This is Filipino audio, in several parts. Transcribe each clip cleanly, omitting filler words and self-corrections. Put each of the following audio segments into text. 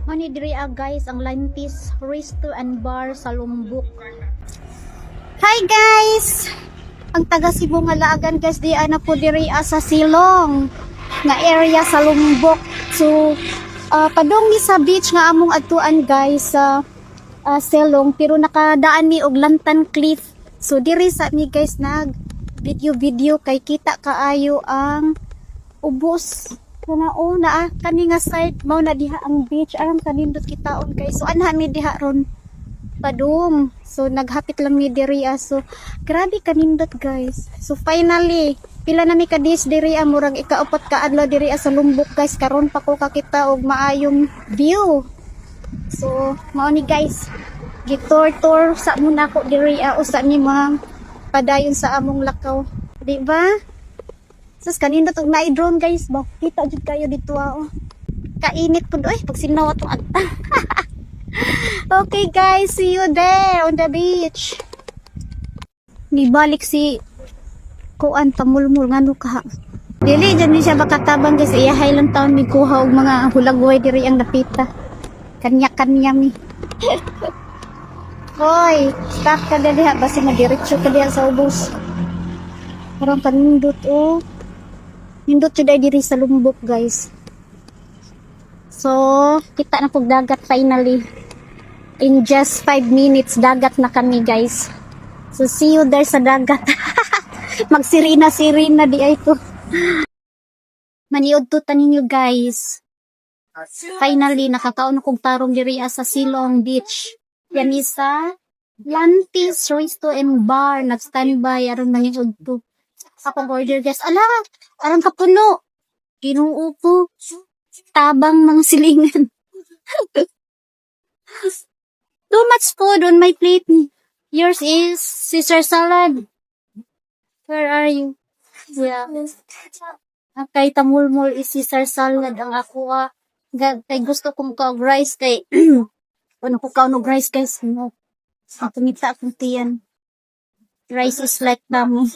Mani diri guys ang Lantis Resto and Bar sa Lombok. Hi guys. Ang taga Cebu nga laagan guys di ana po diri sa Silong nga area sa Lombok. So padong ni sa beach nga among adtuan guys sa Silong pero nakadaan ni og Lantan Cliff. So diri sa ni guys nag video kay kita kaayo ang ubos na kani nga side mao na diha ang beach aram kanindot kitaon guys. So anha mi diha ron padung. So naghapit lang mi diri so grabe kanindot guys. So finally pila na mi ka days diri murag ikaupat ka adlaw diri sa Lombok guys. Karon pa ko kakita og maayong view. So mao ni guys gitor sa muna ko diri usa ni mga padayon sa among lakaw, di ba? Sus kanindot og naay drone guys ba. Kita jud kayo dito Kainit pud pag sinaw atong ata. Okay guys, see you there on the beach. Nibalik si kuan pamulmul ngano ka. Dili dyan ni siya makatabang guys. Iyahay lang taon mi kuha og mga hulagway diri ang napita. Kanya-kanya mi. Hoy, stop ka na diha basi madiretso ka diha sa ubos. Parang kanindot nindot jud ay diri sa Lombok guys. So, kita na pug dagat finally. In just 5 minutes dagat na kami guys. So, see you there sa dagat. Magsirina di ay ko. Maniud to taninyo guys. Finally nakakaon kong tarong diri sa Silong Beach. Yan isa Lantis Resto and Bar nag-standby aron maniud to. Akong order guys. Arang kapuno. Ginoo po. Tabang mga silingan. Too much food on my plate. Yours is Caesar salad. Where are you? Yeah. Kay tamulmul is Caesar salad. Ang ako kay gusto kong kaog rice kay ano ko kaog rice guys. No. Ang tumita akong tiyan. Rice is like damo.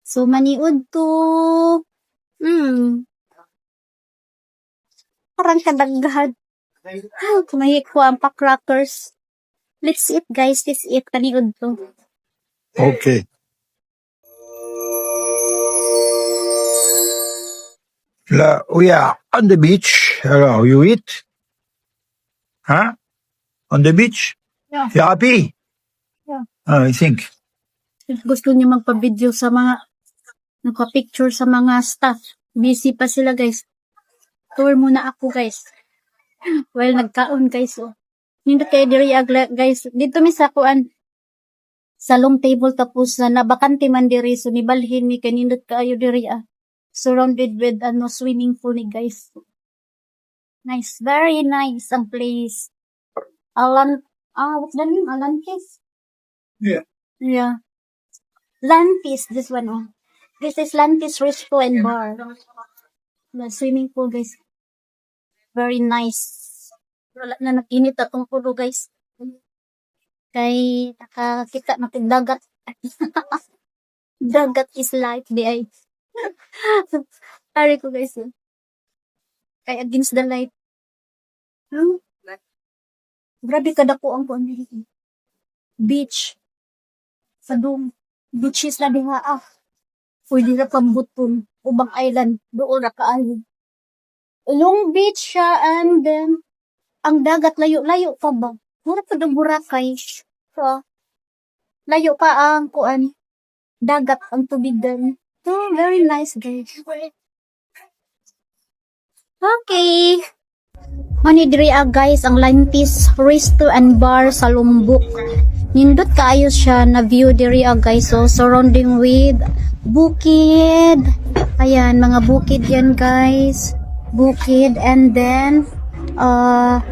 So maniud to. Parang kadaghan. Kumahi ko ang pa-crackers. Let's eat guys. Let's eat. Kaniud to. Okay. We are on the beach. Hello, you eat? Huh? On the beach? Yeah. You happy? Yeah. I think. Gusto niya magpa-video sa mga nagpa-picture sa mga staff. Busy pa sila guys. Tour muna ako guys. Well, nagkaon guys. Nindot kayo diri guys. Dito mi sa kuan. Sa long table tapos na bakante man diri. So nibalhin mi kay nindot kayo diri surrounded with swimming pool ni guys. Nice. Very nice ang place. What's the name? Lantis? Yeah. Yeah. Lantis, this one. This is Lantis Resto and Bar. The swimming pool, guys. Very nice. Wala na nag-init atong pulo, guys. Kay nakakita natin dagat. Dagat is life, di ay. Sorry ko, guys. Kay against the light. Grabe kadako ang kuan dito. Beach. Sadong beaches na diha pwede na pambuton ubang island doon ra kaayo. Long beach siya and then ang dagat layo pa ba? Mura pa ng Boracay. So, layo pa ang kuan dagat ang tubig din. So, very nice guys. Okay. Mani diri guys ang Lantis Resto and Bar sa Lombok. Nindot kaayo siya na view diri guys. So surrounding with bukid. Ayan mga bukid yan guys. Bukid and then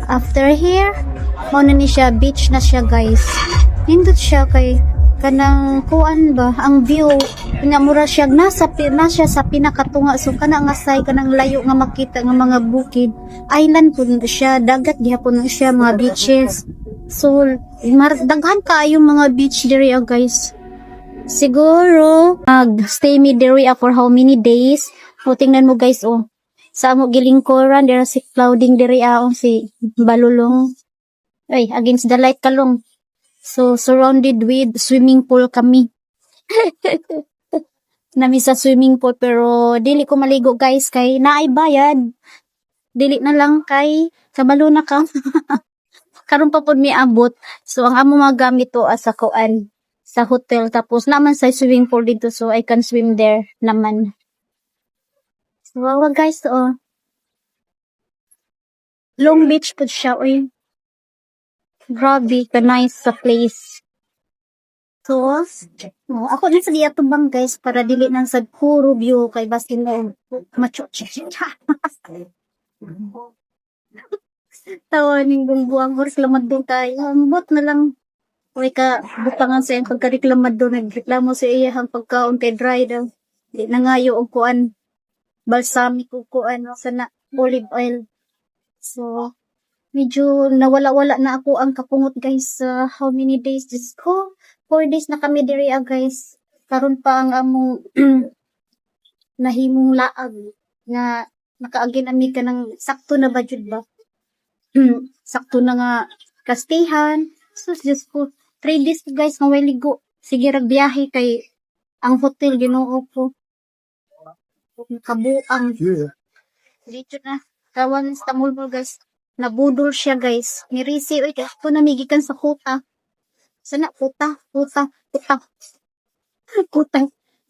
after here mao na ni siya beach na siya guys. Nindot siya kay kanang kuan ba ang view nga mura siya nasa sa pinakatunga. So kana nga side kanang layo nga makita nga mga bukid island pud siya dagat gihapon siya mga beaches. So daghan kaayo mga beach diri guys. Siguro mag stay mi diri for how many days. O tingnan mo guys Sa amo gilingkuran dira si Clouding diri aong si Balulong. Ay, against the light kalong. So surrounded with swimming pool kami. Nami sa swimming pool pero dili ko maligo guys kay naay bayad. Dili na lang kay kabalo na ka. Karon pa pud mi abot. So ang amo magamit to as sa kuan sa hotel tapos naman sa swimming pool dito so I can swim there naman. So wow guys oh. Long Beach pud siya oy. Grabe ka nice sa place. So, ako din sa diatubang guys para dili nang sa puro view kay basin mo macho. Tawa ning buang oras lamad doon tayo. Ambot na lang. Uy ka, butangan sa iyang pagkareklamad doon. Nagreklamo sa iya ang pagkaon kay dry daw. Di na ngayo og kuan. Balsamic o kuan. Sana olive oil. So, medyo nawala-wala na ako ang kapungot guys. How many days? Just ko. 4 days na kami diri guys. Karon pa ang among nahimong laag nga nakaagi nami ka ng sakto na budget ba? Sakto na nga kastihan. So just ko 3 days guys nga way ligo. Sige rag biyahe kay ang hotel Ginoo ko. Kabuang. Dito na. Kawan sa mulbol guys. Nabudol siya guys. Mirisi oy kay ko namigikan sa kuta. Sana kuta. Kuta.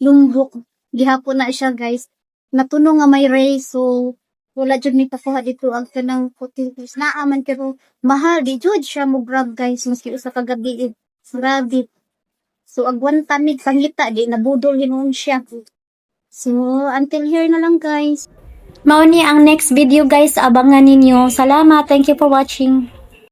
Lumbok. Gihapon na siya guys. Natuno nga may ray so wala jud ni kakuha dito ang kanang hotel guys. Naaman pero mahal di jud siya mo grab guys maski usa ka gabi. Grabe. So agwan tamig pangita di nabudol hinuon siya. So until here na lang guys. Mao ni ang next video guys abangan ninyo. Salamat. Thank you for watching.